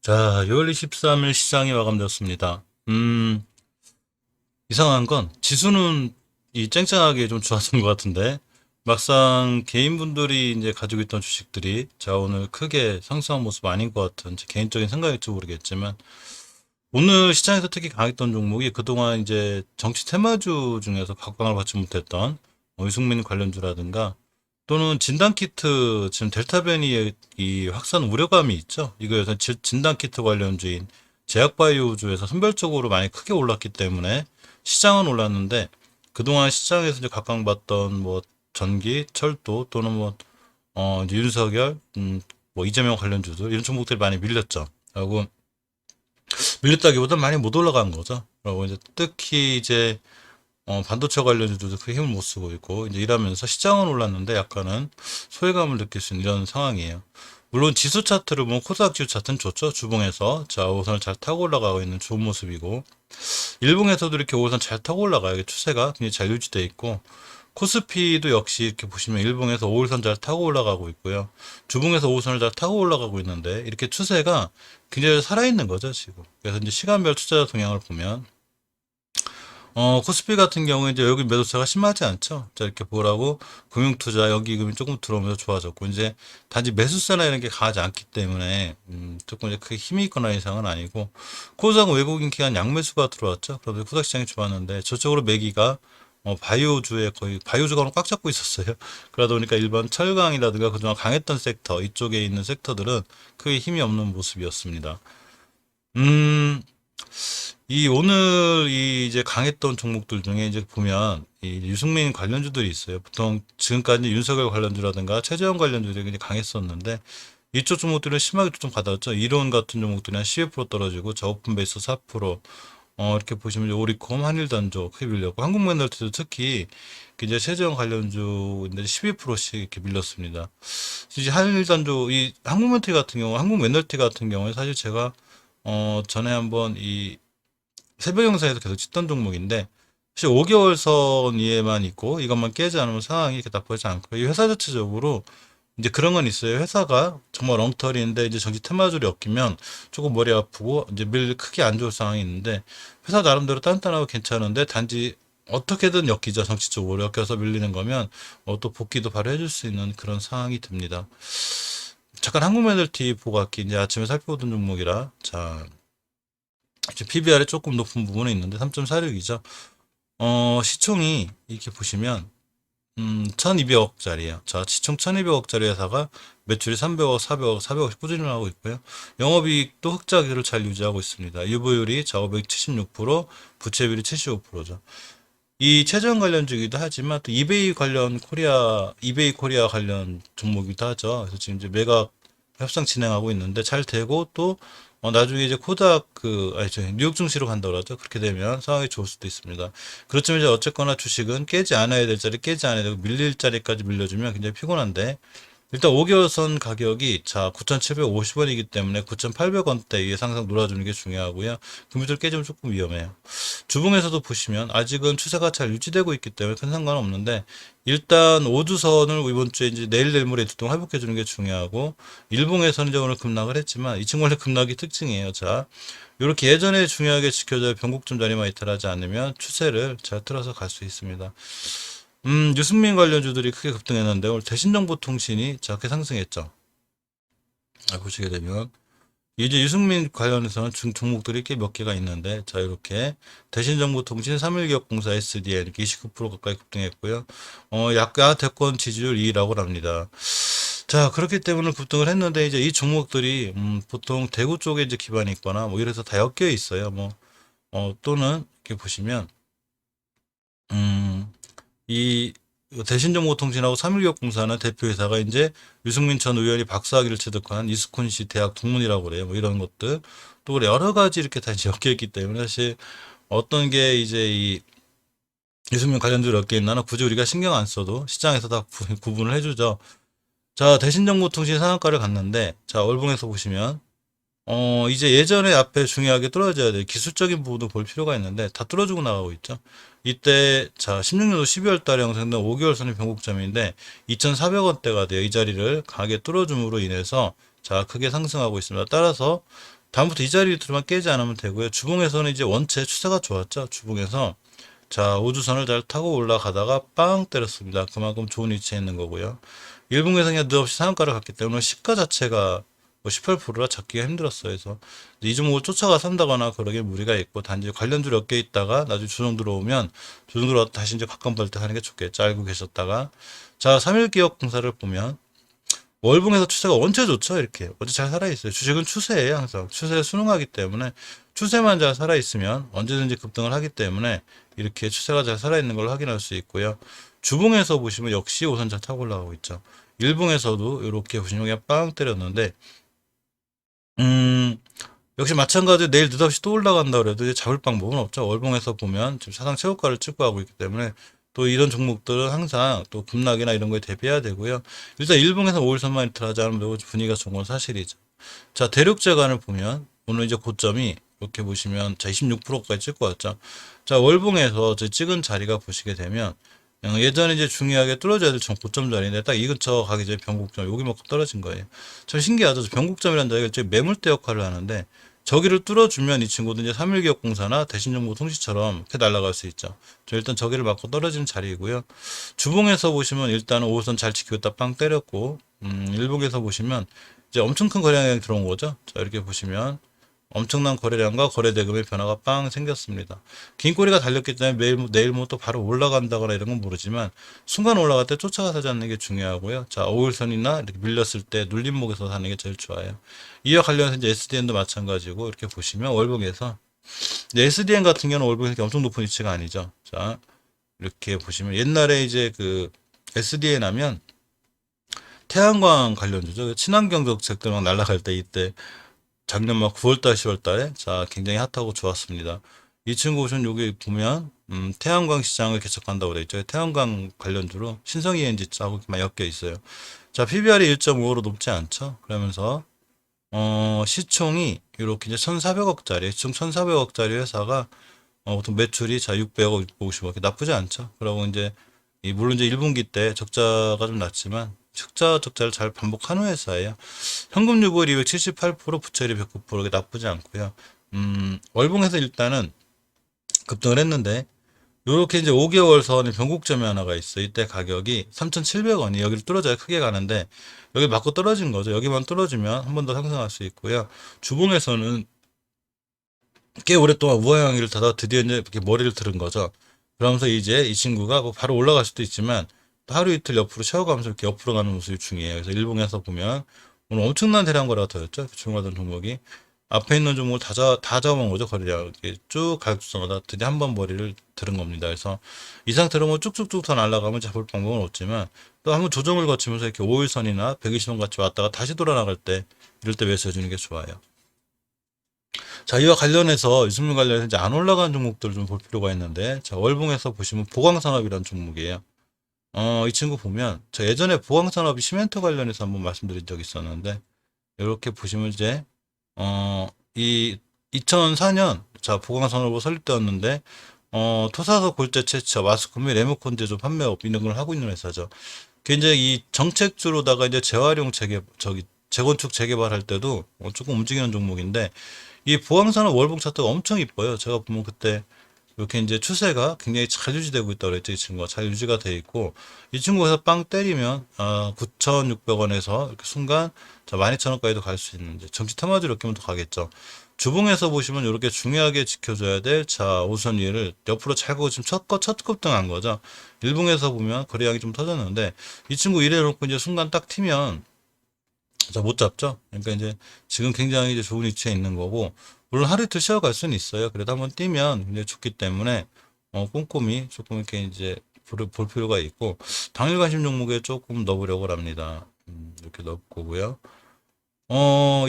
자, 6월 23일 시장이 마감되었습니다. 이상한 건 지수는 이 쨍쨍하게 좀 좋았던 것 같은데 막상 개인분들이 이제 가지고 있던 주식들이 자, 오늘 크게 상승한 모습 아닌 것 같은 제 개인적인 생각일지 모르겠지만 오늘 시장에서 특히 강했던 종목이 그동안 이제 정치 테마주 중에서 각광을 받지 못했던 유승민 관련주라든가 또는 진단키트 지금 델타 변이 이 확산 우려감이 있죠. 이거에서 진단키트 관련주인 제약바이오주에서 선별적으로 많이 크게 올랐기 때문에 시장은 올랐는데 그동안 시장에서 이제 각광받던 뭐 전기, 철도 또는 뭐 이제 윤석열, 뭐 이재명 관련주들 이런 종목들이 많이 밀렸죠. 하고 밀렸다기보다 많이 못 올라간 거죠. 그리고 이제 특히 이제 반도체 관련주도 그 힘을 못 쓰고 있고 이제 이러면서 시장은 올랐는데 약간은 소외감을 느낄 수 있는 이런 상황이에요. 물론 지수 차트를 보면 코스닥 지수 차트는 좋죠. 주봉에서 자 5선을 잘 타고 올라가고 있는 좋은 모습이고 일봉에서도 이렇게 5선 잘 타고 올라가요. 이게 추세가 굉장히 잘 유지돼 있고 코스피도 역시 이렇게 보시면 일봉에서 5일선 잘 타고 올라가고 있고요. 주봉에서 5선을 잘 타고 올라가고 있는데 이렇게 추세가 굉장히 살아있는 거죠, 지금. 그래서 이제 시간별 투자 동향을 보면 코스피 같은 경우에 이제 여기 매도차가 심하지 않죠. 자, 이렇게 보라고 금융투자 여기금이 조금 들어오면서 좋아졌고, 이제 단지 매수세나 이런 게 강하지 않기 때문에, 조금 이제 크게 힘이 있거나 이상은 아니고, 코스닥은 외국인 기관 양매수가 들어왔죠. 그런데 코스닥 시장이 좋았는데, 저쪽으로 매기가 바이오주에 거의 바이오주가 꽉 잡고 있었어요. 그러다 보니까 일반 철강이라든가 그동안 강했던 섹터 이쪽에 있는 섹터들은 크게 힘이 없는 모습이었습니다. 음, 이 오늘 이 이제 강했던 종목들 중에 이제 보면 이 유승민 관련주들이 있어요. 보통 지금까지 윤석열 관련주라든가 최재형 관련주들이 굉장히 강했었는데 이쪽 종목들은 심하게 좀 받았죠. 이론 같은 종목들이 한 12% 떨어지고 저 오픈베이스 4%, 이렇게 보시면 오리콤, 한일단조 크게 밀렸고 한국메널티도 특히 이제 최재형 관련주인데 12%씩 이렇게 밀렸습니다. 이제 한일단조 이 한국메널티 같은 경우 한국메널티 같은 경우에 사실 제가 전에 한번 이 새벽 영상에서 계속 찍던 종목인데 사실 5개월 선 이에만 있고 이것만 깨지 않으면 상황이 이렇게 나쁘지 않고 이 회사 자체적으로 이제 그런 건 있어요. 회사가 정말 엉터리인데 이제 정치 테마줄이 엮이면 조금 머리 아프고 이제 밀 크게 안 좋을 상황이 있는데 회사 나름대로 단단하고 괜찮은데 단지 어떻게든 엮이죠. 정치적으로 엮여서 밀리는 거면 또 복귀도 바로 해줄 수 있는 그런 상황이 듭니다. 잠깐 한국메달티 보고 갈게 이제 아침에 살펴보던 종목이라 자 이제 PBR이 조금 높은 부분이 있는데 3.46이죠. 시총이 이렇게 보시면 1200억짜리예요. 자, 시총 1200억짜리 회사가 매출이 300억, 400억, 400억씩 꾸준히 나오고 있고요. 영업이익도 흑자기를 잘 유지하고 있습니다. 유보율이 자 576%, 부채비율이 75%죠. 이 최저원 관련주기도 하지만 또 이베이 코리아 관련 종목이기도 하죠. 그래서 지금 이제 매각 협상 진행하고 있는데 잘 되고 또 나중에 이제 코닥 아니 저 뉴욕 증시로 간다고 그러죠. 그렇게 되면 상황이 좋을 수도 있습니다. 그렇지만 이제 어쨌거나 주식은 깨지 않아야 될 자리 깨지 않아야 되고 밀릴 자리까지 밀려주면 굉장히 피곤한데 일단 5개월선 가격이 자 9,750원이기 때문에 9,800원대 위에 상상 놀아주는 게 중요하고요. 금리들 깨지면 조금 위험해요. 주봉에서도 보시면 아직은 추세가 잘 유지되고 있기 때문에 큰 상관은 없는데 일단 5주선을 이번 주에 이제 내일 모레 두동 회복해 주는 게 중요하고 일봉에서는 이제 오늘 급락을 했지만 이 친구 원래 급락이 특징이에요. 자 이렇게 예전에 중요하게 지켜져야 변곡점 자리만 이탈하지 않으면 추세를 잘 틀어서 갈 수 있습니다. 유승민 관련주들이 크게 급등했는데 오늘 대신정보통신이 작게 상승했죠. 보시게 되면 이제 유승민 관련해서는 종목들이 꽤 몇 개가 있는데 자 이렇게 대신정보통신 3일기업공사 SDN 이렇게 29% 가까이 급등했고요. 약가 대권 지지율 2위라고 합니다. 자 그렇기 때문에 급등을 했는데 이제 이 종목들이 보통 대구 쪽에 이제 기반이 있거나 뭐 이래서 다 엮여 있어요. 뭐 또는 이렇게 보시면 음, 이 대신정보통신하고 삼일기업공사는 대표회사가 이제 유승민 전 의원이 박사학위를 취득한 이스콘시 대학 동문이라고 그래요. 뭐 이런 것들 또 여러 가지 이렇게 다 엮여 있기 때문에 사실 어떤 게 이제 이 유승민 관련주로 엮여 있나는 굳이 우리가 신경 안 써도 시장에서 다 구분을 해주죠. 자 대신정보통신 상한가를 갔는데 자 월봉에서 보시면 이제 예전에 앞에 중요하게 뚫어져야 돼. 기술적인 부분도 볼 필요가 있는데 다 뚫어주고 나가고 있죠. 이때 자 16년도 12월 달에 형성된 5개월 선의 변곡점인데 2,400원대가 돼요. 이 자리를 강하게 뚫어줌으로 인해서 자 크게 상승하고 있습니다. 따라서 다음부터 이 자리들만 깨지 않으면 되고요. 주봉에서는 이제 원체 추세가 좋았죠. 주봉에서 자, 우주선을 잘 타고 올라가다가 빵 때렸습니다. 그만큼 좋은 위치에 있는 거고요. 일봉에서 그냥 느없이 상한가를 갔기 때문에 시가 자체가 뭐 18%라 잡기가 힘들었어요. 그래서 이 종목을 쫓아가 산다거나 그러기에 무리가 있고, 단지 관련주를 엮여 있다가 나중에 조정 들어오면 조정 들어와서 다시 이제 가까운 벌 때 하는 게 좋겠죠. 알고 계셨다가. 자, 3일기업공사를 보면 월봉에서 추세가 원체 좋죠. 이렇게 어제 잘 살아있어요. 주식은 추세예요. 항상 추세에 순응하기 때문에, 추세만 잘 살아있으면 언제든지 급등을 하기 때문에 이렇게 추세가 잘 살아있는 걸 확인할 수 있고요. 주봉에서 보시면 역시 우선 잘 타고 올라가고 있죠. 일봉에서도 이렇게 보시면 그냥 빵 때렸는데, 음 역시 마찬가지로 내일 느닷없이 또 올라간다 그래도 이제 잡을 방법은 없죠. 월봉에서 보면 지금 사상 최고가를 찍고 하고 있기 때문에 또 이런 종목들은 항상 또 급락이나 이런 거에 대비해야 되고요. 일단 일봉에서 5일선만 이틀하지 않으면 매우 분위기가 좋은 건 사실이죠. 자, 대륙제관을 보면 오늘 이제 고점이 이렇게 보시면 자 26%까지 찍고 왔죠. 자, 월봉에서 저 찍은 자리가 보시게 되면 예전에 이제 중요하게 뚫어져야 될 고점 자리인데 딱 이 근처 가기 전에 변곡점 여기만큼 떨어진 거예요. 참 신기하죠. 변곡점이라는 자리가 이제 매물대 역할을 하는데 저기를 뚫어주면 이 친구도 이제 3일기업공사나 대신정보통신처럼 이렇게 날아갈 수 있죠. 저 일단 저기를 맞고 떨어지는 자리이고요. 주봉에서 보시면 일단은 5호선 잘 지키고 있다 빵 때렸고, 일봉에서 보시면 이제 엄청 큰 거래량이 들어온 거죠. 자, 이렇게 보시면 엄청난 거래량과 거래대금의 변화가 빵 생겼습니다. 긴 꼬리가 달렸기 때문에 내일 뭐 또 바로 올라간다거나 이런 건 모르지만 순간 올라갈 때 쫓아가서 잡는 게 중요하고요. 자, 5일선이나 이렇게 밀렸을 때 눌림목에서 사는 게 제일 좋아요. 이와 관련해서 이제 SDN도 마찬가지고 이렇게 보시면 월봉에서 이제 SDN 같은 경우는 월봉에서 엄청 높은 위치가 아니죠. 자, 이렇게 보시면 옛날에 이제 그 SDN 하면 태양광 관련주죠. 친환경 정책들 막 날아갈 때 이때 작년 막 9월달, 10월달에 자 굉장히 핫하고 좋았습니다. 이 친구 보시면 여기 보면 태양광 시장을 개척한다고 되어 있죠. 태양광 관련주로 신성 ENG하고 많이 엮여 있어요. 자, PBR이 1.5로 높지 않죠. 그러면서 시총이 이렇게 이제 1,400억짜리, 시총 1,400억짜리 회사가 보통 매출이 자 600억, 650억 나쁘지 않죠. 그리고 이제 물론 이제 1분기 때 적자가 좀 났지만 적자를 잘 반복하는 회사예요. 현금 유보율 278%, 부채율이 109%, 이게 나쁘지 않고요. 월봉에서 일단은 급등을 했는데 요렇게 이제 5개월 선의 변곡점이 하나가 있어요. 이때 가격이 3,700원이 여기를 뚫어져야 크게 가는데 여기 맞고 떨어진 거죠. 여기만 떨어지면 한 번 더 상승할 수 있고요. 주봉에서는 꽤 오랫동안 우하향위를 타다 드디어 이제 이렇게 머리를 들은 거죠. 그러면서 이제 이 친구가 뭐 바로 올라갈 수도 있지만 하루 이틀 옆으로 쉬어가면서 이렇게 옆으로 가는 모습이 중요해요. 그래서 일봉에서 보면 오늘 엄청난 대량 거래가 터졌죠. 중요하던 종목이 앞에 있는 종목을 다 잡아먹은 거죠. 거래량 쭉 가격수마다 드디어 한 번 머리를 들은 겁니다. 그래서 이 상태로 뭐 쭉쭉쭉 더 날아가면 잡을 방법은 없지만 또 한번 조정을 거치면서 이렇게 5일선이나 120원 같이 왔다가 다시 돌아 나갈 때 이럴 때 매수해 주는 게 좋아요. 자, 이와 관련해서 유승민 관련해서 이제 안 올라가는 종목들을 좀 볼 필요가 있는데, 자, 월봉에서 보시면 보강산업이라는 종목이에요. 이 친구 보면, 저 예전에 보강산업이 시멘트 관련해서 한번 말씀드린 적이 있었는데, 이렇게 보시면 이제, 이 2004년, 자, 보강산업으로 설립되었는데, 토사서 골재 채취, 마스크 및 레모컨 제조 판매업 이런 걸 하고 있는 회사죠. 굉장히 이 정책주로다가 이제 재활용 재건축 재개발할 때도 조금 움직이는 종목인데, 이 보강산업 월봉 차트가 엄청 이뻐요. 제가 보면 그때 이렇게 이제 추세가 굉장히 잘 유지되고 있다고 그랬죠. 이 친구가 잘 유지가 돼 있고, 이 친구에서 빵 때리면 9,600원에서 이렇게 순간 자 12,000원까지도 갈 수 있는, 이제 정치 테마주 이렇게 하면 더 가겠죠. 주봉에서 보시면 이렇게 중요하게 지켜줘야 될 자 오선 위를 옆으로 잘 걷고 지금 첫 급등한 거죠. 일봉에서 보면 거래량이 좀 터졌는데 이 친구 이래 놓고 이제 순간 딱 튀면 자, 못 잡죠? 그러니까 이제 지금 굉장히 이제 좋은 위치에 있는 거고, 물론 하루 이틀 쉬어갈 수는 있어요. 그래도 한번 뛰면 굉장히 좋기 때문에, 꼼꼼히 조금 이렇게 이제 볼 필요가 있고, 당일 관심 종목에 조금 넣으려고 합니다. 이렇게 넣을 거고요.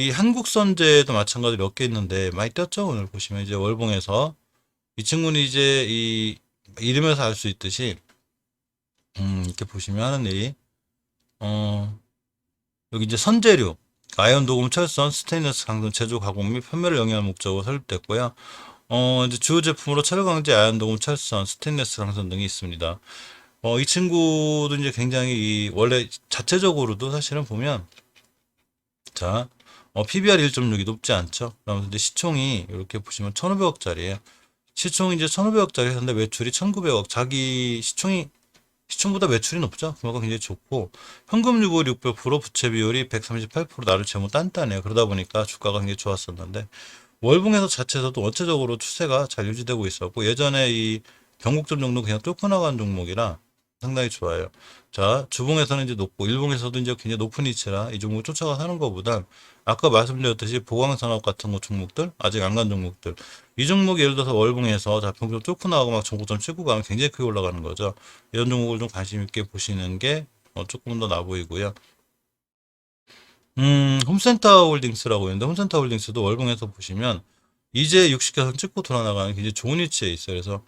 이 한국선제도 마찬가지로 몇 개 있는데, 많이 뛰었죠? 오늘 보시면 이제 월봉에서. 이 친구는 이제 이 이름에서 알 수 있듯이, 이렇게 보시면 하는 일이, 어, 여기 이제 선재료, 아연 도금 철선, 스테인리스 강등 제조 가공 및 판매를 영위할 목적으로 설립됐고요. 이제 주요 제품으로 촬영강제 아연 도금 철선, 스테인리스 강선 등이 있습니다. 이 친구도 이제 굉장히 원래 자체적으로도 사실은 보면 자 PBR 1.6이 높지 않죠. 그러면서 이제 시총이 이렇게 보시면 1,500억짜리예요. 시총이 이제 1,500억짜리 회사인데 매출이 1,900억. 자기 시총보다 매출이 높죠. 그만큼 굉장히 좋고 현금 유보율 600%, 부채 비율이 138%, 나를 재무 단단해요. 그러다 보니까 주가가 굉장히 좋았었는데 월봉에서 자체에서도 원체적으로 추세가 잘 유지되고 있었고 예전에 이 경국점 정도 그냥 뚫고 나간 종목이라 상당히 좋아요. 자, 주봉에서는 이제 높고 일봉에서도 이제 굉장히 높은 위치라 이 종목 쫓아가 사는 것보단 아까 말씀드렸듯이 보강산업 같은 거 종목들 아직 안 간 종목들 이 종목이 예를 들어서 월봉에서 자평점 뚫고 나가고 막 종고점 치고 가면 굉장히 크게 올라가는 거죠. 이런 종목을 좀 관심 있게 보시는 게 조금 더 나 보이고요. 홈센터 홀딩스라고 있는데 홈센터 홀딩스도 월봉에서 보시면 이제 60개선 찍고 돌아나가는 굉장히 좋은 위치에 있어요. 그래서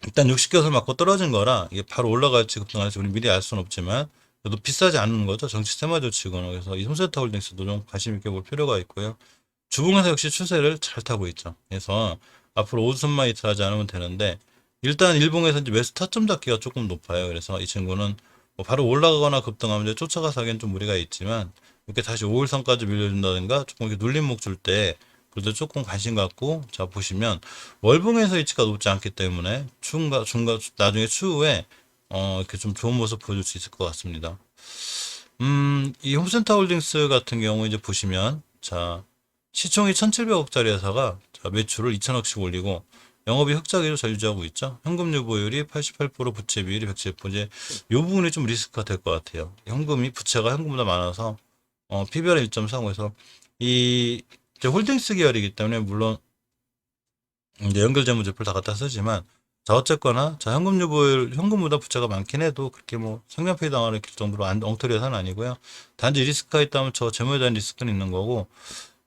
일단 60개선 맞고 떨어진 거라 이게 바로 올라갈지 급등할지 우리 미리 알 수는 없지만 그래도 비싸지 않은 거죠. 정치 테마 조치고는. 그래서 이 홈센터 홀딩스도 좀 관심 있게 볼 필요가 있고요. 주봉에서 역시 추세를 잘 타고 있죠. 그래서 앞으로 오순만 이틀하지 않으면 되는데 일단 일봉에서 이제 매수 타점 잡기가 조금 높아요. 그래서 이 친구는 뭐 바로 올라가거나 급등하면 이제 쫓아가서 하기엔 좀 무리가 있지만 이렇게 다시 5일선까지 밀려준다든가 조금 이렇게 눌림목 줄 때 그래도 조금 관심 갖고 자 보시면 월봉에서 위치가 높지 않기 때문에 중간 나중에 추후에 이렇게 좀 좋은 모습 보여줄 수 있을 것 같습니다. 이 홈센터 홀딩스 같은 경우 이제 보시면 자 시총이 1,700억짜리 회사가 자, 매출을 2천억씩 올리고 영업이 흑자기로 잘 유지하고 있죠. 현금 유보율이 88%, 부채 비율이 107%. 이제 이 부분이 좀 리스크가 될 것 같아요. 현금이 부채가 현금보다 많아서 PBR 1.35에서 이 이제 홀딩스 계열이기 때문에 물론 이제 연결재무제표를 다 갖다 쓰지만 자 어쨌거나 자 현금 유보율 현금보다 부채가 많긴 해도 그렇게 뭐 성장페이 당하는 정도로 엉터리 회사는 아니고요. 단지 리스크가 있다면 저 재무에 대한 리스크는 있는 거고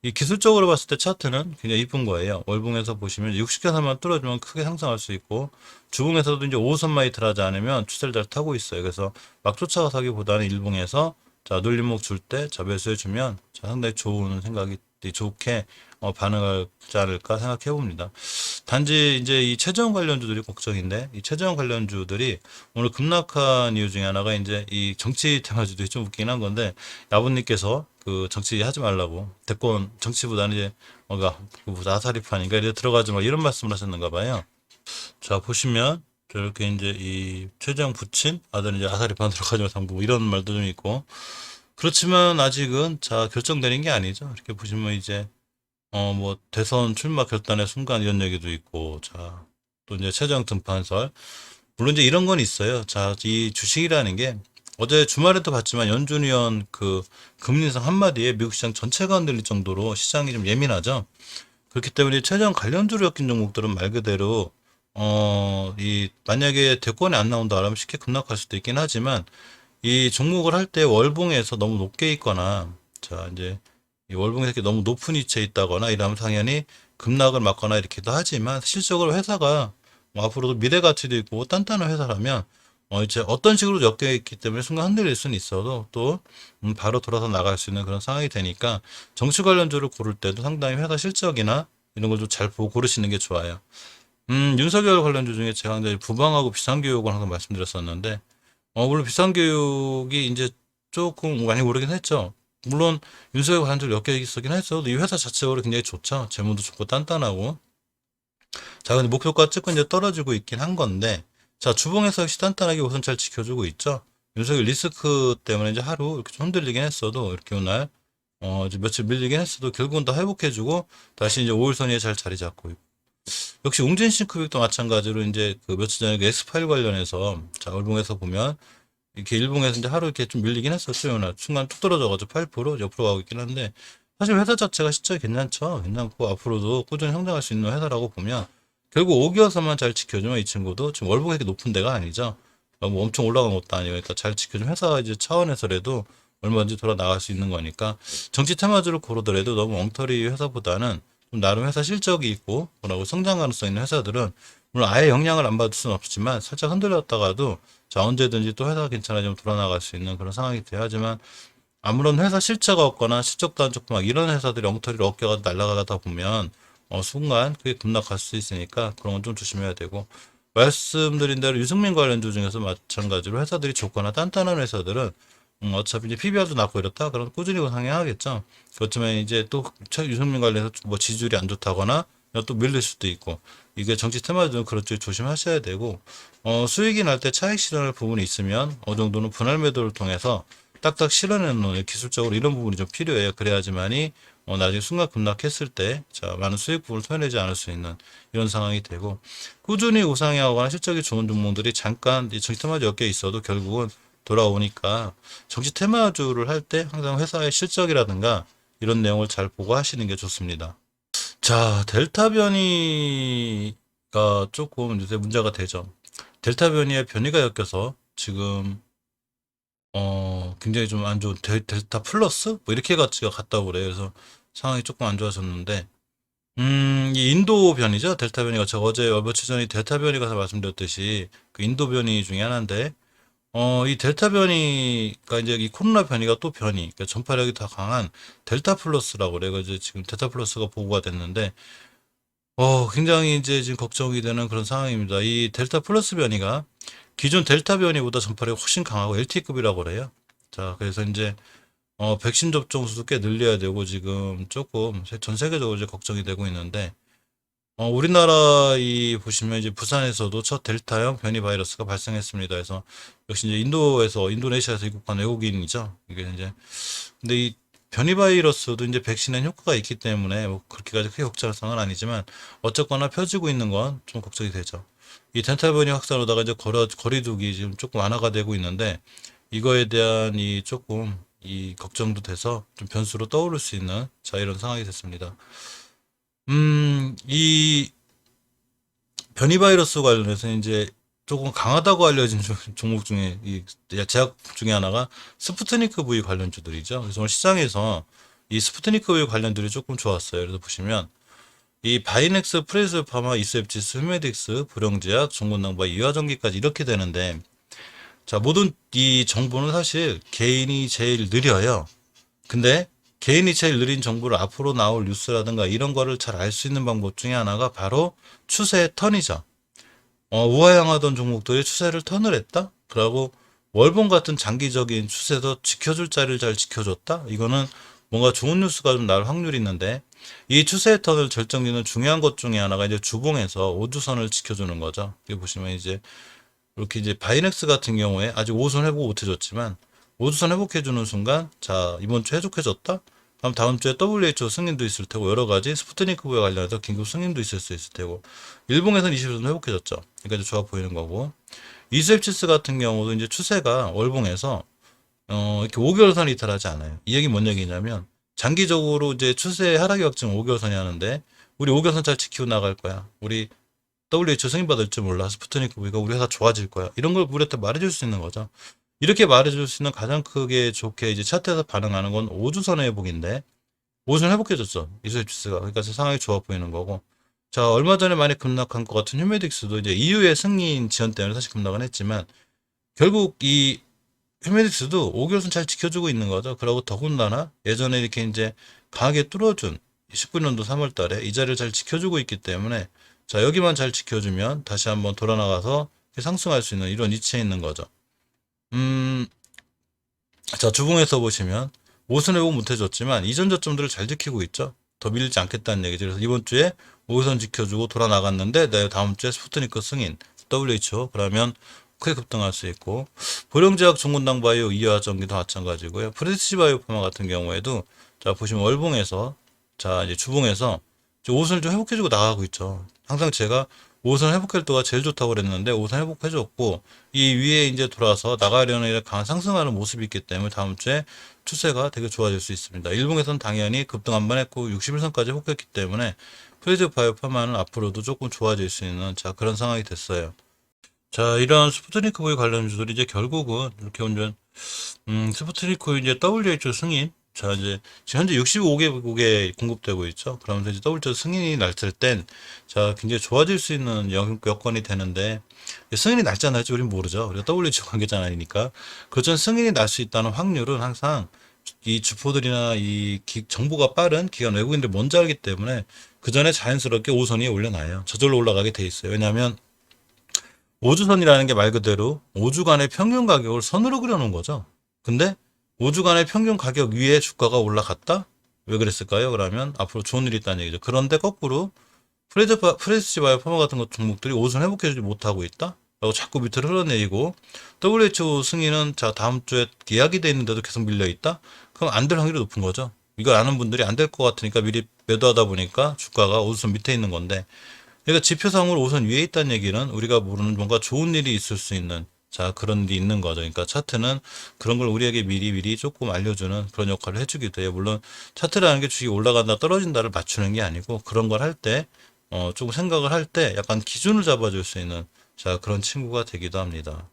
이 기술적으로 봤을 때 차트는 굉장히 이쁜 거예요. 월봉에서 보시면 60개선만 뚫어주면 크게 상승할 수 있고 주봉에서도 이제 5선만 이틀하지 않으면 추세를 잘 타고 있어요. 그래서 막 쫓아가 사기보다는 일봉에서 자 눌림목 줄 때 자 매수해 주면 자 상당히 좋은 생각이 좋게 반응하지 않을까 생각해 봅니다. 단지 이제 이 최저원 관련주들이 걱정인데 이 최저원 관련주들이 오늘 급락한 이유 중에 하나가 이제 이 정치 테마주들이 좀 웃긴 한 건데 야부님께서 그 정치 하지 말라고 대권 정치보다는 이제 뭔가 아사리판인가 이래 들어가지 마 이런 말씀을 하셨는가 봐요. 자 보시면 저렇게 이제 이 최재형 부친 아들 이제 아사리판 들어가지 마 상부 뭐 이런 말도 좀 있고 그렇지만 아직은 자 결정되는 게 아니죠. 이렇게 보시면 이제 뭐 대선 출마 결단의 순간 이런 얘기도 있고 자 또 이제 최재형 등판설 물론 이제 이런 건 있어요. 자 이 주식이라는 게 어제 주말에도 봤지만 연준 위원 그 금리 인상 한마디에 미국 시장 전체가 흔들릴 정도로 시장이 좀 예민하죠. 그렇기 때문에 최저한 관련주로 엮인 종목들은 말 그대로 이 만약에 대권에 안 나온다 그러면 쉽게 급락할 수도 있긴 하지만 이 종목을 할 때 월봉에서 너무 높게 있거나 자 이제 이 월봉에서 이렇게 너무 높은 위치에 있다거나 이러면 당연히 급락을 막거나 이렇게도 하지만 실질적으로 회사가 뭐 앞으로도 미래 가치도 있고 단단한 회사라면 이제 어떤 식으로 엮여 있기 때문에 순간 흔들릴 수는 있어도 또 바로 돌아서 나갈 수 있는 그런 상황이 되니까 정치 관련주를 고를 때도 상당히 회사 실적이나 이런 걸 좀 잘 보고 고르시는 게 좋아요. 윤석열 관련주 중에 제가 이제 부방하고 비상교육을 항상 말씀드렸었는데 물론 비상교육이 이제 조금 많이 오르긴 했죠. 물론 윤석열 관련주를 엮여 있었긴 했어도 이 회사 자체적으로 굉장히 좋죠. 재무도 좋고 단단하고 자, 근데 목표가 조금 이제 떨어지고 있긴 한 건데, 자, 주봉에서 역시 단단하게 우선 잘 지켜주고 있죠. 윤석열 리스크 때문에 이제 하루 이렇게 좀 흔들리긴 했어도, 이렇게 오늘, 이제 며칠 밀리긴 했어도, 결국은 다 회복해주고, 다시 이제 5일선에 잘 자리 잡고 있고. 역시 웅진싱크빅도 마찬가지로 이제 그 며칠 전에 그 엑스파일 관련해서, 자, 월봉에서 보면, 이렇게 일봉에서 이제 하루 이렇게 좀 밀리긴 했었어요. 오늘 순간 툭 떨어져가지고 8% 옆으로 가고 있긴 한데, 사실 회사 자체가 실적이 괜찮죠. 괜찮고, 앞으로도 꾸준히 성장할 수 있는 회사라고 보면, 결국 5개월선만 잘 지켜주면 이 친구도 지금 월봉이 이렇게 높은 데가 아니죠. 뭐 엄청 올라간 것도 아니고, 그러니까 잘 지켜주면 회사 이제 차원에서라도 얼마든지 돌아 나갈 수 있는 거니까 정치 테마주를 고르더라도 너무 엉터리 회사보다는 좀 나름 회사 실적이 있고 뭐라고 성장 가능성 있는 회사들은 물론 아예 영향을 안 받을 수는 없지만 살짝 흔들렸다가도 자 언제든지 또 회사가 괜찮아지면 돌아 나갈 수 있는 그런 상황이 돼야 하지만 아무런 회사 실체가 없거나 실적도 안 좋고 막 이런 회사들이 엉터리로 어깨가 날아가다 보면 순간 그게 급락할 수 있으니까 그런 건 좀 조심해야 되고 말씀드린 대로 유승민 관련주 중에서 마찬가지로 회사들이 좋거나 단단한 회사들은 어차피 이제 PBR도 낮고 이렇다. 그럼 꾸준히 상향하겠죠. 그렇지만 이제 또 유승민 관련해서 뭐 지지율이 안 좋다거나 또 밀릴 수도 있고 이게 정치 테마주는 그런 쪽 조심하셔야 되고 수익이 날 때 차익 실현할 부분이 있으면 어느 정도는 분할 매도를 통해서 딱딱 실현해놓는 기술적으로 이런 부분이 좀 필요해요. 그래야지만이 나중에 순간 급락했을 때 많은 수익 부분을 토해내지 않을 수 있는 이런 상황이 되고 꾸준히 우상향하거나 실적이 좋은 종목들이 잠깐 이 정치 테마주 엮여 있어도 결국은 돌아오니까 정치 테마주를 할 때 항상 회사의 실적이라든가 이런 내용을 잘 보고 하시는 게 좋습니다. 자, 델타 변이가 조금 요새 문제가 되죠. 델타 변이에 변이가 엮여서 지금 굉장히 좀 안 좋은 델타 플러스 뭐 이렇게 가치가 같다고 그래요. 그래서 상황이 조금 안 좋아졌는데 이 인도 변이죠. 델타 변이가 제가 어제 며칠 전에 델타 변이가 말씀드렸듯이 그 인도 변이 중에 하나인데 이 델타 변이가 이제 이 코로나 변이가 또 변이, 그러니까 전파력이 더 강한 델타 플러스라고 그래요. 그래서 지금 델타 플러스가 보고가 됐는데, 굉장히 이제 지금 걱정이 되는 그런 상황입니다. 이 델타 플러스 변이가 기존 델타 변이보다 전파력이 훨씬 강하고 LTE급이라고 그래요. 자, 그래서 이제 백신 접종 수도 꽤 늘려야 되고 지금 조금 전 세계적으로 이제 걱정이 되고 있는데, 우리나라 이 보시면 이제 부산에서도 첫 델타형 변이 바이러스가 발생했습니다. 그래서 역시 이제 인도네시아에서 입국한 외국인이죠. 이게 이제 근데 이 변이 바이러스도 이제 백신엔 효과가 있기 때문에 뭐 그렇게까지 크게 걱정할 상황은 아니지만 어쨌거나 펴지고 있는 건 좀 걱정이 되죠. 이 델타 변이 확산으로다가 이제 거리두기 지금 조금 완화가 되고 있는데 이거에 대한 이 조금 이 걱정도 돼서 좀 변수로 떠오를 수 있는 이런 상황이 됐습니다. 이 변이 바이러스 관련해서 이제 조금 강하다고 알려진 종목 중에 이 제약 중에 하나가 스푸트니크 V 관련주들이죠. 그래서 오늘 시장에서 이 스푸트니크 V 관련들이 조금 좋았어요. 그래서 보시면 이 바이넥스, 프레스 파마, 이셉지스, 휴메딕스, 불영제약, 종군당바, 이화전기까지 이렇게 되는데 모든 이 정보는 사실 개인이 제일 느려요. 근데 개인이 제일 느린 정보를 앞으로 나올 뉴스라든가 이런 거를 잘 알 수 있는 방법 중에 하나가 바로 추세의 턴이죠. 우하향하던 종목들이 추세를 턴을 했다? 그러고 월봉 같은 장기적인 추세도 지켜줄 자리를 잘 지켜줬다? 이거는 뭔가 좋은 뉴스가 좀 나올 확률이 있는데 이 추세의 턴을 결정짓는 중요한 것 중에 하나가 이제 주봉에서 5주선을 지켜주는 거죠. 여기 보시면 이제 이렇게 이제 바이넥스 같은 경우에 아직 5선 회복 못 해줬지만 5주선 회복해주는 순간 이번 주 해족해졌다? 그럼 다음 주에 WHO 승인도 있을 테고 여러 가지 스푸트니크 V에 관련해서 긴급 승인도 있을 수 있을 테고 일봉에서는 20선 회복해졌죠. 그러니까 이제 좋아 보이는 거고 이셉치스 같은 경우도 이제 추세가 월봉에서 이렇게 5개월선 이탈하지 않아요. 이 얘기 뭔 얘기냐면 장기적으로 이제 추세 하락이 확증 5개월선이 하는데 우리 5개월선 잘 지키고 나갈 거야. 우리 WHO 승인받을 줄 몰라. 스푸트니크 V가 우리 회사 좋아질 거야. 이런 걸 우리한테 말해줄 수 있는 거죠. 이렇게 말해줄 수 있는 가장 크게 좋게 이제 차트에서 반응하는 건 5주선의 회복인데 5주선 회복해줬죠. 이소입지수가. 그러니까 상황이 좋아 보이는 거고. 얼마 전에 많이 급락한 것 같은 휴메딕스도 이제 EU의 승인 지연 때문에 사실 급락은 했지만 결국 이 휴메딕스도 5개월선 잘 지켜주고 있는 거죠. 그러고 더군다나 예전에 이렇게 이제 강하게 뚫어준 19년도 3월 달에 이 자리를 잘 지켜주고 있기 때문에 여기만 잘 지켜주면 다시 한번 돌아나가서 상승할 수 있는 이런 위치에 있는 거죠. 주봉에서 보시면 5선 회복 못 해줬지만 이전 저점들을 잘 지키고 있죠. 더 밀리지 않겠다는 얘기죠. 그래서 이번 주에 5선 지켜주고 돌아나갔는데 다음 주에 스푸트니크 승인 WHO 그러면 크게 급등할 수 있고 보령제약, 종군당바이오, 이화전기도 마찬가지고요. 프레시바이오파마 같은 경우에도 보시면 월봉에서 이제 주봉에서 5선을 좀 회복해주고 나가고 있죠. 항상 제가 5선 회복hel도가 제일 좋다고 그랬는데 5선 회복해줬고 이 위에 이제 돌아서 나가려는 강한 상승하는 모습이 있기 때문에 다음 주에 추세가 되게 좋아질 수 있습니다. 일봉에서는 당연히 급등 한 번 했고 61선까지 회복했기 때문에 프레즈 바이오파마는 앞으로도 조금 좋아질 수 있는 그런 상황이 됐어요. 이런 스푸트니크 V 관련주들이 이제 결국은 이렇게 온전 스푸트니크 이제 WHO 승인 이제 지금 현재 65개국에 공급되고 있죠. 그러면서 이제 WHO 승인이 났을 땐 굉장히 좋아질 수 있는 여건이 되는데 승인이 날짜 날지 우린 모르죠. 우리가 WHO 관계자는 아니니까. 그렇지만 승인이 날 수 있다는 확률은 항상 이 주포들이나 이 정보가 빠른 기관 외국인들 먼저 알기 때문에 그 전에 자연스럽게 5선이 올려놔요. 저절로 올라가게 돼 있어요. 왜냐하면 5주선이라는 게 말 그대로 5주간의 평균 가격을 선으로 그려놓은 거죠. 근데 5주간의 평균 가격 위에 주가가 올라갔다? 왜 그랬을까요? 그러면 앞으로 좋은 일이 있다는 얘기죠. 그런데 거꾸로 프레스지 바이오 파마 같은 것 종목들이 5선 회복해주지 못하고 있다? 라고 자꾸 밑으로 흘러내리고 WHO 승인은 자 다음 주에 예약이 돼 있는데도 계속 밀려 있다? 그럼 안 될 확률이 높은 거죠. 이걸 아는 분들이 안 될 것 같으니까 미리 매도하다 보니까 주가가 5선 밑에 있는 건데 그러니까 지표상으로 5선 위에 있다는 얘기는 우리가 모르는 뭔가 좋은 일이 있을 수 있는 자 그런 일이 있는 거죠. 그러니까 차트는 그런 걸 우리에게 미리 조금 알려주는 그런 역할을 해주기도 해요. 물론 차트라는 게 주식이 올라간다 떨어진다를 맞추는 게 아니고 그런 걸 할 때 조금 생각을 할 때 약간 기준을 잡아줄 수 있는 자 그런 친구가 되기도 합니다.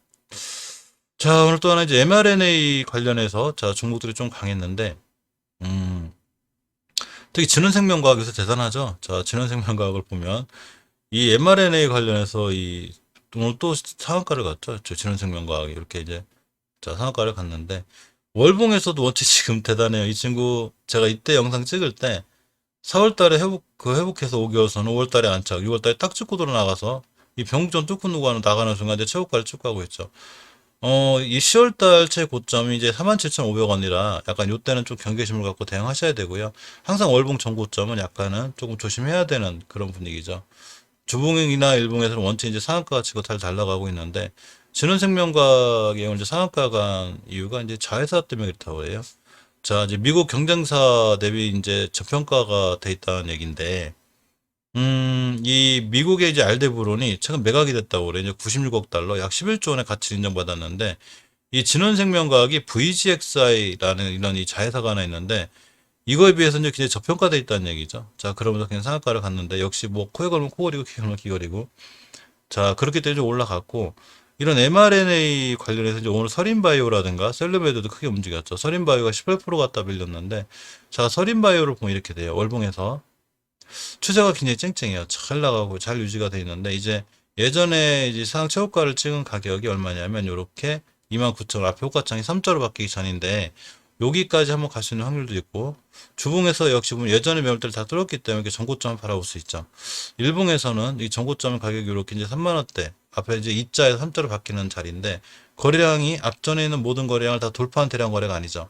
자 오늘 또 하나 이제 mRNA 관련해서 자 종목들이 좀 강했는데 음 특히 진원생명과학 요새 대단하죠. 자 진원생명과학을 보면 이 mRNA 관련해서 이 오늘 또 상한가를 갔죠. 저 진원생명과학이 이렇게 이제 자 상한가를 갔는데 월봉에서도 원체 지금 대단해요. 이 친구 제가 이때 영상 찍을 때 4월 달에 회복해서 5개월 선 5월 달에 안착 6월 달에 딱 찍고 들어 나가서 이 병jon 뚫고 누구하는 나가는 순간 이제 최고가를 쭉 가고 있죠. 이 10월 달 최고점이 이제 47,500원이라 약간 요때는 좀 경계심을 갖고 대응하셔야 되고요. 항상 월봉 전고점은 약간은 조금 조심해야 되는 그런 분위기죠. 주봉이나 일봉에서는 원체 이제 상한가가 치고 잘 나가고 있는데 진원생명과학의 이제 상한가가 간 이유가 이제 자회사 때문에 그렇다고 해요. 자, 이제 미국 경쟁사 대비 이제 저평가가 돼 있다는 얘기인데, 이 미국의 이제 알데브론이 최근 매각이 됐다고 그래요. 이제 96억 달러, 약 11조 원의 가치를 인정받았는데, 이 진원생명과학이 VGXI라는 이런 이 자회사가 하나 있는데, 이거에 비해서 이제 굉장히 저평가돼 있다는 얘기죠. 자, 그러면서 그냥 상한가를 갔는데, 역시 뭐 코에 걸면 코걸이고, 귀에 걸면 귀걸이고, 자, 그렇기 때문에 좀 올라갔고, 이런 mRNA 관련해서 이제 오늘 서린바이오라든가 셀르메드도 크게 움직였죠. 서린바이오가 18% 갖다 빌렸는데, 자, 서린바이오를 보면 이렇게 돼요. 월봉에서. 추세가 굉장히 쨍쨍해요. 잘 나가고 잘 유지가 돼 있는데, 이제 예전에 이제 상 최고가를 찍은 가격이 얼마냐면, 요렇게 29,000원, 앞에 호가창이 3자로 바뀌기 전인데, 여기까지 한번 갈 수 있는 확률도 있고, 주봉에서 역시 보면 예전에 매물 때를 다 뚫었기 때문에 이렇게 전고점을 바라볼 수 있죠. 일봉에서는 이 전고점 가격이 이렇게 이제 3만원대, 앞에 이제 2자에서 3자로 바뀌는 자리인데, 거래량이 앞전에 있는 모든 거래량을 다 돌파한 대량 거래가 아니죠.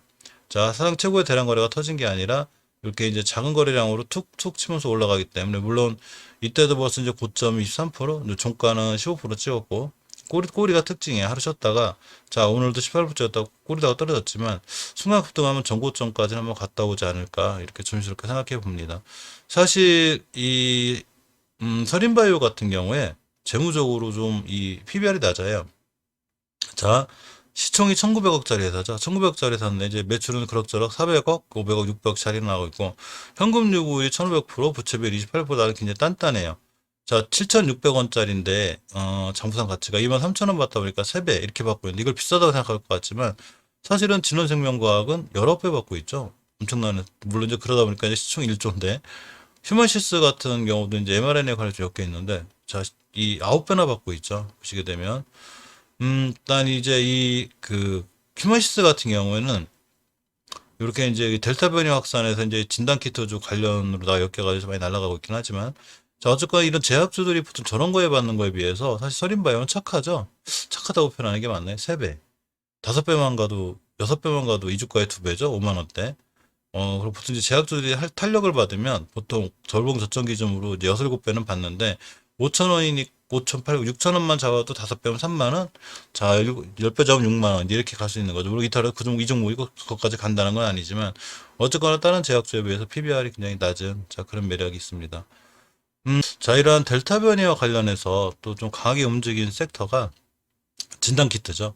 자, 사상 최고의 대량 거래가 터진 게 아니라, 이렇게 이제 작은 거래량으로 툭툭 치면서 올라가기 때문에, 물론 이때도 벌써 이제 고점 23%, 종가는 15% 찍었고, 꼬리가 특징이에요. 하루 쉬었다가, 자, 오늘도 18% 찍었다가 꼬리다가 떨어졌지만, 순간 급등하면 전고점까지 한번 갔다 오지 않을까, 이렇게 조심스럽게 생각해 봅니다. 사실, 서린바이오 같은 경우에, 재무적으로 좀 이 PBR이 낮아요. 자, 시총이 1900억짜리 회사죠. 1900억짜리 회사인데 이제 매출은 그럭저럭 400억, 500억, 600억짜리 나오고 있고 현금 요구율이 1500%, 부채비율 28% 나는 굉장히 단단해요. 자, 7,600원짜리인데 장부상 가치가 23,000원 받다 보니까 3배 이렇게 받고 있는데 이걸 비싸다고 생각할 것 같지만 사실은 진원생명과학은 여러 배 받고 있죠. 엄청나는 물론 이제 그러다 보니까 이제 시총 1조인데 휴먼시스 같은 경우도 이제 mRNA 관련주 몇 개 있는데 자, 이 9배나 받고 있죠. 보시게 되면 일단 이제 휴먼시스 같은 경우에는 이렇게 이제 델타 변이 확산해서 이제 진단키트주 관련으로 다 엮여가지고 많이 날아가고 있긴 하지만 자, 어쨌거나 이런 제약주들이 보통 저런 거에 받는 거에 비해서 사실 서린바이오는 착하죠. 착하다고 표현하는 게 맞나요? 3배. 5배만 가도, 6배만 가도 2주가에 2배죠. 5만원대. 그리고 보통 이제 제약주들이 탄력을 받으면 보통 절봉 저점 기준으로 이제 6, 7배는 받는데 5,000원이니 5,800, 6,000원만 잡아도 5배면 3만원? 자, 10배 잡으면 6만원. 이렇게 갈 수 있는 거죠. 물론 이탈을 이 종목이 그것까지 간다는 건 아니지만 어쨌거나 다른 제약주에 비해서 PBR이 굉장히 낮은 자, 그런 매력이 있습니다. 자, 이러한 델타 변이와 관련해서 또 좀 강하게 움직인 섹터가 진단키트죠.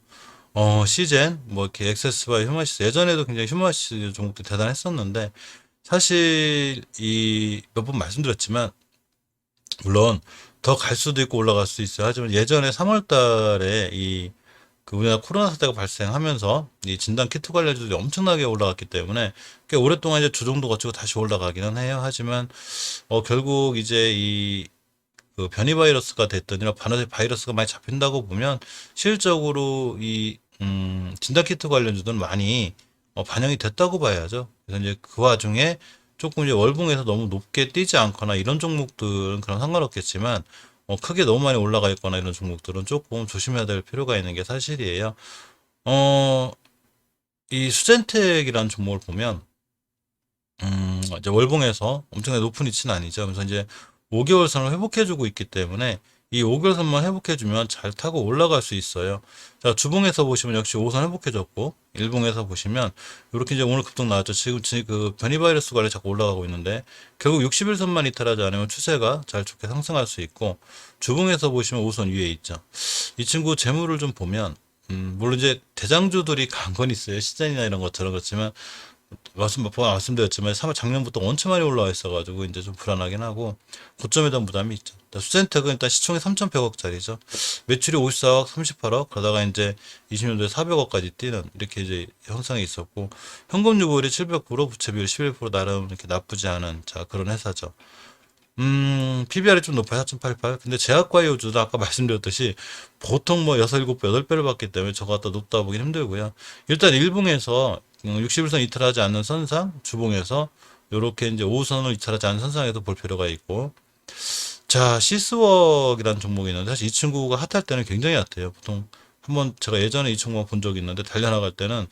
시젠, 뭐, 이렇게 엑세스바이 휴마시스, 예전에도 굉장히 휴마시스 종목도 대단했었는데, 사실, 몇 번 말씀드렸지만, 물론, 더 갈 수도 있고 올라갈 수 있어요. 하지만 예전에 3월 달에 우리나라 코로나 사태가 발생하면서 이 진단 키트 관련주들이 엄청나게 올라갔기 때문에 꽤 오랫동안 이제 조정도 거치고 다시 올라가기는 해요. 하지만, 결국 이제 변이 바이러스가 됐더니나 바이러스가 많이 잡힌다고 보면 실질적으로 진단키트 관련주들은 많이 반영이 됐다고 봐야죠. 그래서 이제 그 와중에 조금 이제 월봉에서 너무 높게 뛰지 않거나 이런 종목들은 그런 상관없겠지만 크게 너무 많이 올라가 있거나 이런 종목들은 조금 조심해야 될 필요가 있는 게 사실이에요. 어, 이 수젠텍이라는 종목을 보면 이제 월봉에서 엄청나게 높은 위치는 아니죠. 그래서 이제 5개월 선을 회복해주고 있기 때문에 이 5개월 선만 회복해주면 잘 타고 올라갈 수 있어요. 자, 주봉에서 보시면 역시 5선 회복해줬고, 일봉에서 보시면 이렇게 이제 오늘 급등 나왔죠. 지금 그 변이 바이러스 관리 자꾸 올라가고 있는데 결국 61선만 이탈하지 않으면 추세가 잘 좋게 상승할 수 있고, 주봉에서 보시면 5선 위에 있죠. 이 친구 재물을 좀 보면 물론 이제 대장주들이 간 건 있어요. 시전이나 이런 것처럼. 그렇지만 말씀드렸지만 3월 작년부터 엄청 많이 올라와 있어가지고 이제 좀 불안하긴 하고 고점에 대한 부담이 있죠. 수젠텍은 일단 시총이 3,100억짜리죠. 매출이 54억, 38억 그러다가 이제 20년도에 400억까지 뛰는 이렇게 이제 형성이 있었고 현금 유보율이 700%, 부채 비율 11% 나름 이렇게 나쁘지 않은 자 그런 회사죠. PBR이 좀 높아요. 4.88. 근데 제약바이오주도 아까 말씀드렸듯이 보통 뭐 6, 7배, 8배를 받기 때문에 저거 갖다 높다 보긴 힘들고요. 일단 일봉에서 61선 이탈하지 않는 선상, 주봉에서 요렇게 이제 5선을 이탈하지 않는 선상에도 볼 필요가 있고. 자, 시스웍이라는 종목이 있는데 사실 이 친구가 핫할 때는 굉장히 핫해요. 보통 한번 제가 예전에 이 친구가 본 적이 있는데 달려나갈 때는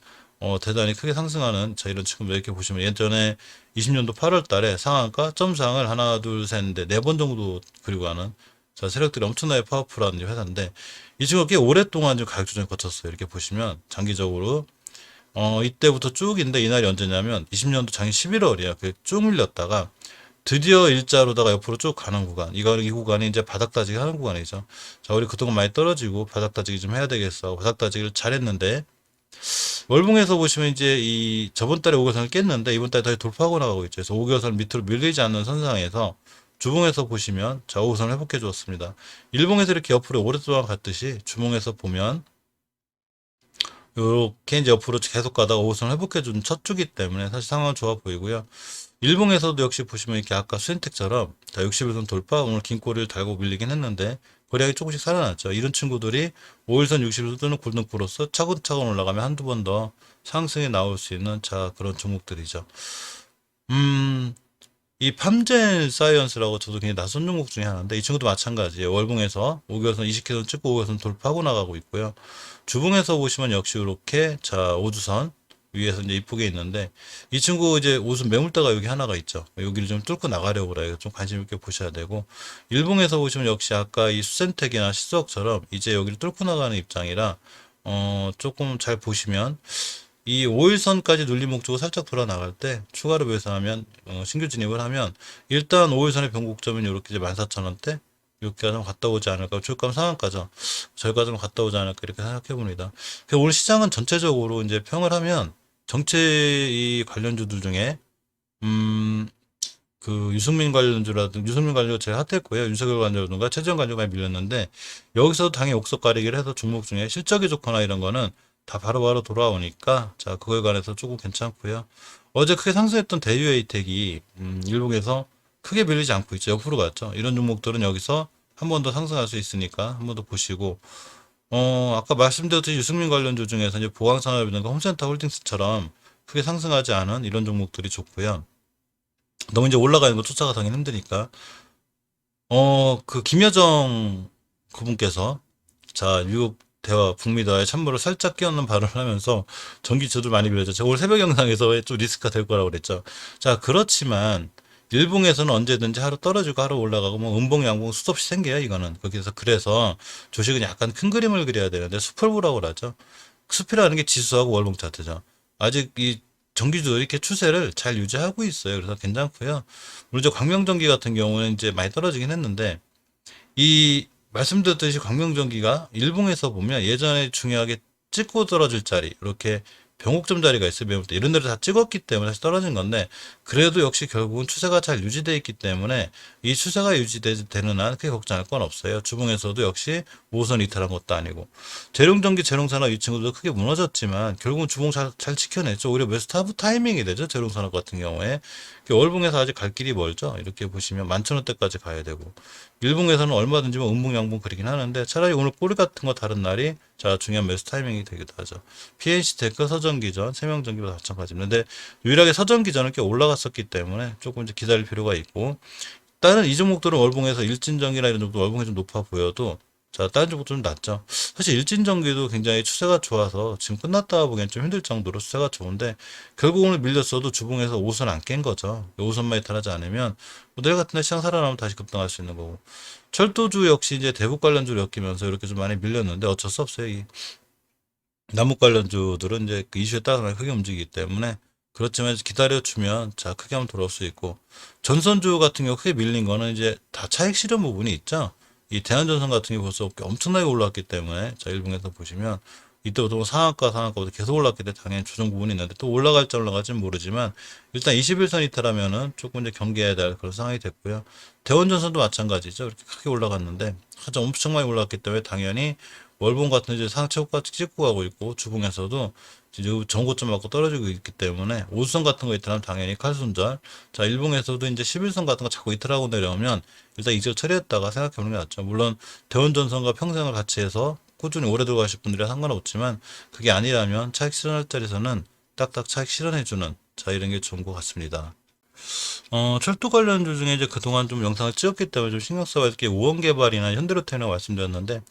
대단히 크게 상승하는 자 이런 친구 이렇게 보시면 예전에 20년도 8월 달에 상한가 점상을 하나 둘 셋 넷 네 번 정도 그리고 하는 자 세력들이 엄청나게 파워풀한 회사인데 이 친구가 꽤 오랫동안 좀 가격 조정을 거쳤어요. 이렇게 보시면 장기적으로 이때부터 쭉인데 이날이 언제냐면 20년도 작년 11월이야. 쭉 밀렸다가 드디어 일자로다가 옆으로 쭉 가는 구간. 이 구간이 이제 바닥 다지기 하는 구간이죠. 자, 우리 그동안 많이 떨어지고 바닥 다지기 좀 해야 되겠어. 바닥 다지기를 잘했는데 월봉에서 보시면 이제 이 저번 달에 5개선을 깼는데 이번 달에 다시 돌파하고 나가고 있죠. 그래서 5개선 밑으로 밀리지 않는 선상에서 주봉에서 보시면 자 5개선을 회복해 주었습니다. 일봉에서 이렇게 옆으로 오랫동안 갔듯이 주봉에서 보면 요렇게 이제 옆으로 계속 가다가 5개선을 회복해 준 첫 주기 때문에 사실 상황은 좋아 보이고요. 일봉에서도 역시 보시면 이렇게 아까 수엔텍처럼 자 61선 돌파 오늘 긴 꼬리를 달고 밀리긴 했는데 거래량이 조금씩 살아났죠. 이런 친구들이 5일선 60일 또는 골든크로스 차근차근 올라가면 한두 번 더 상승이 나올 수 있는 자 그런 종목들이죠. 이 팜젠 사이언스라고 저도 굉장히 낯선 종목 중에 하나인데 이 친구도 마찬가지예요. 월봉에서 5개선 20개선 찍고 5개선 돌파하고 나가고 있고요. 주봉에서 보시면 역시 이렇게 자 5주선 위에서 이제 이쁘게 있는데 이 친구 이제 옷은 매물대가 여기 하나가 있죠. 여기를 좀 뚫고 나가려고 그래요. 좀 관심 있게 보셔야 되고 일봉에서 보시면 역시 아까 이 수센텍이나 시스웍처럼 이제 여기를 뚫고 나가는 입장이라 조금 잘 보시면 이 5일선까지 눌림 목적으로 살짝 돌아 나갈 때 추가로 배수하면 신규 진입을 하면 일단 5일선의 변곡점은 이렇게 이제 14,000원대 이렇게 좀 갔다 오지 않을까 주가는 상한가죠. 저희가 좀 갔다 오지 않을까 이렇게 생각해 봅니다. 오늘 시장은 전체적으로 이제 평을 하면 정체 이 관련주들 중에 그 유승민 관련주라든지 유승민 관련주 제일 핫했고요. 윤석열 관련주가 최재형 관련주가 많이 밀렸는데 여기서 당연히 옥석 가리기를 해서 종목 중에 실적이 좋거나 이런 거는 다 바로바로 돌아오니까 자 그거에 관해서 조금 괜찮고요. 어제 크게 상승했던 대유에이텍이 일봉에서 크게 밀리지 않고 있죠. 옆으로 갔죠. 이런 종목들은 여기서 한 번 더 상승할 수 있으니까 한 번 더 보시고 아까 말씀드렸듯이 유승민 관련주 중에서 이제 보강산업이든가 홈센터 홀딩스처럼 크게 상승하지 않은 이런 종목들이 좋고요. 너무 이제 올라가는 거 쫓아가기 힘드니까 그 김여정 그분께서 자 미국 대화 북미 대화에 참모를 살짝 끼얹는 발언을 하면서 전기주들 많이 밀렸죠. 제가 오늘 새벽 영상에서 좀 리스크가 될 거라고 그랬죠. 자 그렇지만 일봉에서는 언제든지 하루 떨어지고 하루 올라가고 뭐 음봉 양봉 수없이 생겨요. 이거는 거기서 그래서 주식은 약간 큰 그림을 그려야 되는데 수풀보라고 그러죠. 수필이라는 게 지수하고 월봉 차트죠. 아직 이 전기주들이 이렇게 추세를 잘 유지하고 있어요. 그래서 괜찮고요. 물론 저 광명전기 같은 경우는 이제 많이 떨어지긴 했는데 이 말씀드렸듯이 광명전기가 일봉에서 보면 예전에 중요하게 찍고 떨어질 자리 이렇게 병옥점 자리가 있어요. 매물대 이런 데를 다 찍었기 때문에 다시 떨어진 건데 그래도 역시 결국은 추세가 잘 유지되어 있기 때문에 이 추세가 유지되는 한 크게 걱정할 건 없어요. 주봉에서도 역시 5선 이탈한 것도 아니고 재룡전기 재룡산업 이 친구도 크게 무너졌지만 결국은 주봉 잘 지켜냈죠. 오히려 매수 타이밍이 되죠. 재룡산업 같은 경우에 월봉에서 아직 갈 길이 멀죠. 이렇게 보시면 11,000원대까지 가야 되고 일봉에서는 얼마든지 뭐 음봉 양봉 그리긴 하는데 차라리 오늘 꼬리 같은 거 다른 날이 자 중요한 매수 타이밍이 되기도 하죠. PNC 테크 서전기전 세명전기보다 마찬가지입니다. 근데 유일하게 서전기전은 꽤 올라갔었기 때문에 조금 이제 기다릴 필요가 있고 다른 이 종목들은 월봉에서 일진전기나 이런 종목도 월봉이 좀 높아 보여도 자, 다른 쪽보다 좀 낫죠. 사실 일진전기도 굉장히 추세가 좋아서 지금 끝났다 보기엔 좀 힘들 정도로 추세가 좋은데 결국 오늘 밀렸어도 주봉에서 5선 안 깬 거죠. 5선만 이탈하지 않으면 뭐 내일 같은 날 시장 살아나면 다시 급등할 수 있는 거고 철도주 역시 이제 대북 관련주를 엮이면서 이렇게 좀 많이 밀렸는데 어쩔 수 없어요. 이 남북 관련주들은 이제 그 이슈에 따라서 많이 크게 움직이기 때문에 그렇지만 기다려주면 자 크게 한번 돌아올 수 있고 전선주 같은 경우 크게 밀린 거는 이제 다 차익 실현 부분이 있죠. 이 대한전선 같은 경우 벌써 엄청나게 올랐기 때문에 자 일봉에서 보시면 이때부터 뭐 상한가부터 계속 올랐기 때문에 당연히 조정 부분이 있는데 또 올라갈지 안 올라갈지는 모르지만 일단 21선 이탈하면은 조금 이제 경계해야 될 그런 상황이 됐고요. 대원전선도 마찬가지죠. 이렇게 크게 올라갔는데 하여튼 엄청 많이 올랐기 때문에 당연히 월봉 같은 이제 상체호가 찍고 가고 있고 주봉에서도 이제 전고점 맞고 떨어지고 있기 때문에 오수선 같은 거 이탈하면 당연히 칼손절. 자 일봉에서도 이제 11선 같은 거 자꾸 이탈하고 내려오면 일단 이제 처리했다가 생각해보는 게 낫죠. 물론 대원전선과 평생을 같이 해서 꾸준히 오래 들고 가실 분들이라 상관없지만 그게 아니라면 차익 실현할 자리에서는 딱딱 차익 실현해주는 자 이런 게 좋은 것 같습니다. 철도 관련주 중에 이제 그동안 좀 영상을 찍었기 때문에 좀 신경 써봐야 될 게 우원개발이나 현대로템이라고 말씀드렸는데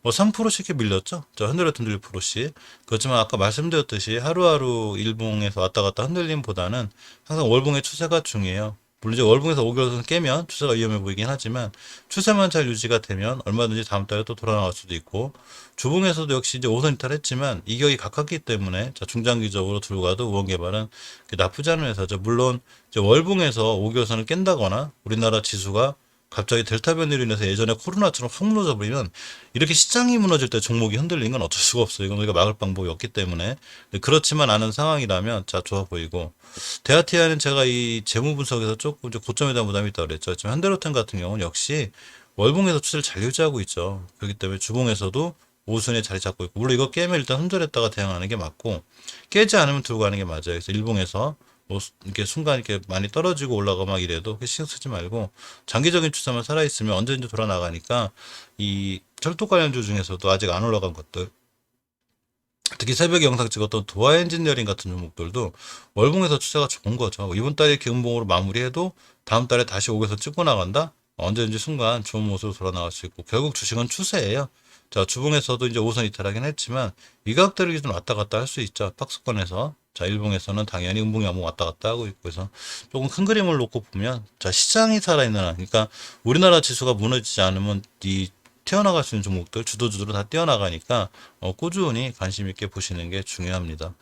뭐 3%씩 이렇게 밀렸죠. 저 현대로템도 1%씩. 그렇지만 아까 말씀드렸듯이 하루하루 일봉에서 왔다 갔다 흔들림보다는 항상 월봉의 추세가 중요해요. 물론 이제 월봉에서 5개월선 깨면 추세가 위험해 보이긴 하지만 추세만 잘 유지가 되면 얼마든지 다음 달에 또 돌아 나갈 수도 있고 주봉에서도 역시 이제 5선 이탈했지만 이격이 가깝기 때문에 자 중장기적으로 들고 가도 우원개발은 나쁘지 않은 회사죠. 물론 이제 월봉에서 5개월선을 깬다거나 우리나라 지수가 갑자기 델타 변이로 인해서 예전에 코로나처럼 확 무너져 버리면 이렇게 시장이 무너질 때 종목이 흔들리는 건 어쩔 수가 없어요. 이건 우리가 막을 방법이 없기 때문에. 그렇지만 않은 상황이라면 자 좋아 보이고 대아티아는 제가 이 재무 분석에서 조금 이제 고점에 대한 부담이 있다고 그랬죠. 지금 현대로템 같은 경우는 역시 월봉에서 추세를 잘 유지하고 있죠. 그렇기 때문에 주봉에서도 오순에 자리 잡고 있고 물론 이거 깨면 일단 손절했다가 대응하는 게 맞고 깨지 않으면 들고 가는 게 맞아요. 그래서 일봉에서 뭐 이렇게 순간 이렇게 많이 떨어지고 올라가 막 이래도 신경 쓰지 말고 장기적인 추세만 살아 있으면 언제든지 돌아 나가니까 이 철도 관련주 중에서도 아직 안 올라간 것들 특히 새벽에 영상 찍었던 도화 엔지니어링 같은 종목들도 월봉에서 추세가 좋은 거죠. 이번 달에 이렇게 음봉으로 마무리해도 다음 달에 다시 5에서 찍고 나간다? 언제든지 순간 좋은 모습으로 돌아 나갈 수 있고 결국 주식은 추세예요. 자 주봉에서도 이제 5선 이탈하긴 했지만 위각대를 기준 왔다 갔다 할 수 있죠. 박스권에서 자 일봉에서는 당연히 음봉이 한번 왔다 갔다 하고 있고 해서 조금 큰 그림을 놓고 보면 자 시장이 살아있는 한 그러니까 우리나라 지수가 무너지지 않으면 이 튀어나갈 수 있는 종목들 주도주들은 다 뛰어나가니까 꾸준히 관심 있게 보시는 게 중요합니다.